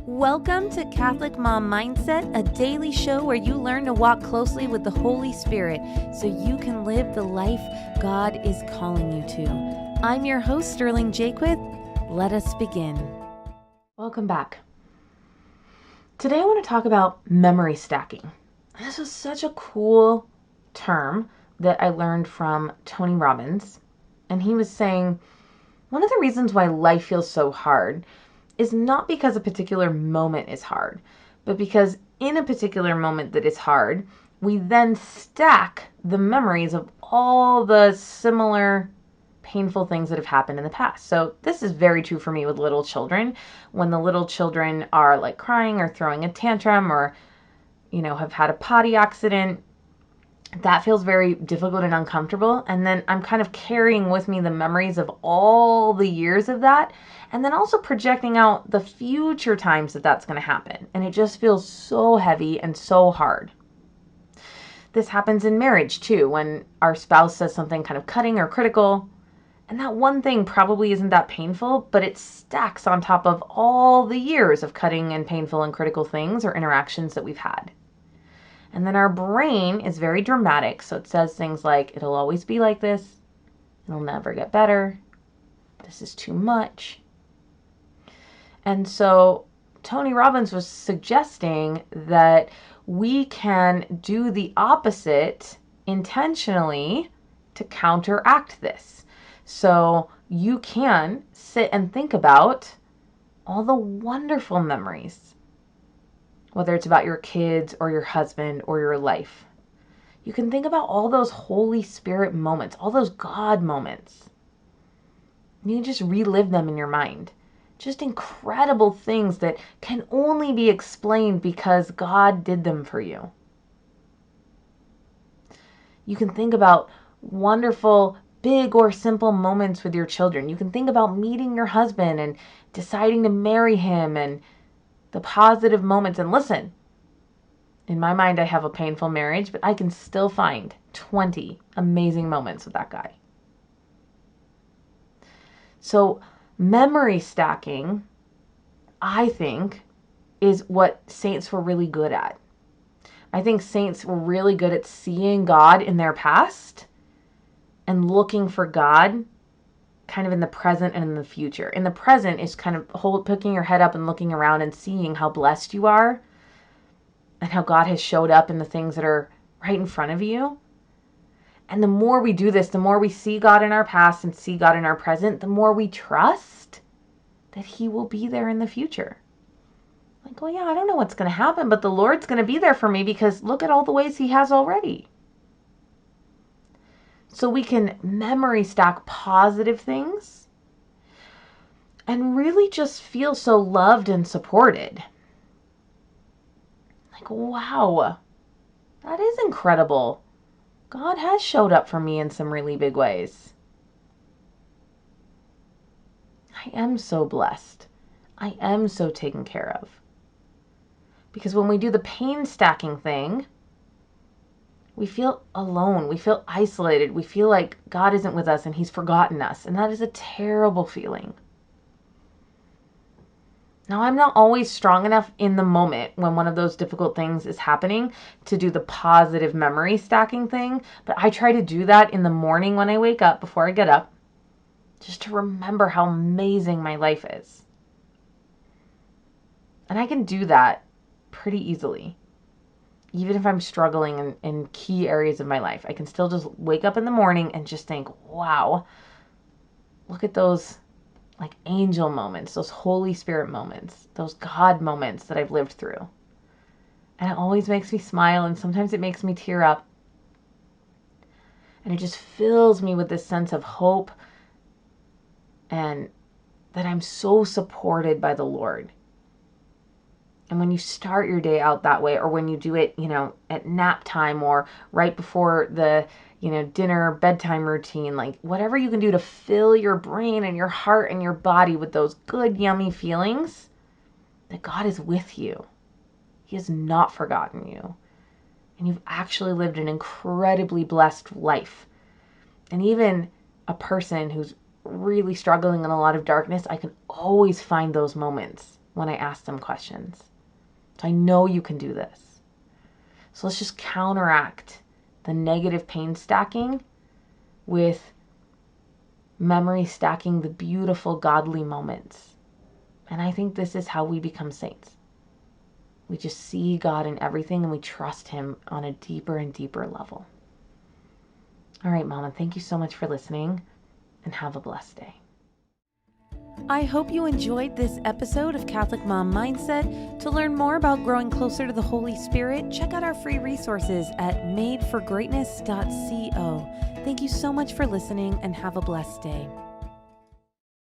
Welcome to Catholic Mom Mindset, a daily show where you learn to walk closely with the Holy Spirit so you can live the life God is calling you to. I'm your host, Sterling Jaquith. Let us begin. Welcome back. Today I want to talk about memory stacking. This was such a cool term that I learned from Tony Robbins. And he was saying one of the reasons why life feels so hard is not because a particular moment is hard, but because in a particular moment that is hard, we then stack the memories of all the similar painful things that have happened in the past. So this is very true for me with little children. When the little children are like crying or throwing a tantrum or, have had a potty accident, that feels very difficult and uncomfortable. And then I'm kind of carrying with me the memories of all the years of that. And then also projecting out the future times that that's going to happen. And it just feels so heavy and so hard. This happens in marriage too, when our spouse says something kind of cutting or critical. And that one thing probably isn't that painful, but it stacks on top of all the years of cutting and painful and critical things or interactions that we've had. And then our brain is very dramatic. So it says things like, it'll always be like this. It'll never get better. This is too much. And so Tony Robbins was suggesting that we can do the opposite intentionally to counteract this. So you can sit and think about all the wonderful memories, whether it's about your kids or your husband or your life. You can think about all those Holy Spirit moments, all those God moments. You can just relive them in your mind. Just incredible things that can only be explained because God did them for you. You can think about wonderful, big or simple moments with your children. You can think about meeting your husband and deciding to marry him and the positive moments. And listen, in my mind, I have a painful marriage, but I can still find 20 amazing moments with that guy. So memory stacking, I think, is what saints were really good at. I think saints were really good at seeing God in their past and looking for God kind of in the present and in the future. In the present is kind of picking your head up and looking around and seeing how blessed you are and how God has showed up in the things that are right in front of you. And the more we do this, the more we see God in our past and see God in our present, the more we trust that He will be there in the future. Like, well, yeah, I don't know what's going to happen, but the Lord's going to be there for me because look at all the ways He has already. So we can memory stack positive things and really just feel so loved and supported. Like, wow, that is incredible. God has showed up for me in some really big ways. I am so blessed. I am so taken care of. Because when we do the pain stacking thing, we feel alone. We feel isolated. We feel like God isn't with us and He's forgotten us. And that is a terrible feeling. Now, I'm not always strong enough in the moment when one of those difficult things is happening to do the positive memory stacking thing. But I try to do that in the morning when I wake up, before I get up, just to remember how amazing my life is. And I can do that pretty easily. Even if I'm struggling in key areas of my life, I can still just wake up in the morning and just think, wow, look at those like angel moments, those Holy Spirit moments, those God moments that I've lived through. And it always makes me smile, and sometimes it makes me tear up. And it just fills me with this sense of hope and that I'm so supported by the Lord. And when you start your day out that way, or when you do it, at nap time or right before the, dinner, bedtime routine, like whatever you can do to fill your brain and your heart and your body with those good, yummy feelings that God is with you. He has not forgotten you. And you've actually lived an incredibly blessed life. And even a person who's really struggling in a lot of darkness, I can always find those moments when I ask them questions. So I know you can do this. So let's just counteract the negative pain stacking with memory stacking the beautiful godly moments. And I think this is how we become saints. We just see God in everything and we trust him on a deeper and deeper level. All right, Mama, thank you so much for listening and have a blessed day. I hope you enjoyed this episode of Catholic Mom Mindset. To learn more about growing closer to the Holy Spirit, check out our free resources at madeforgreatness.co. Thank you so much for listening and have a blessed day.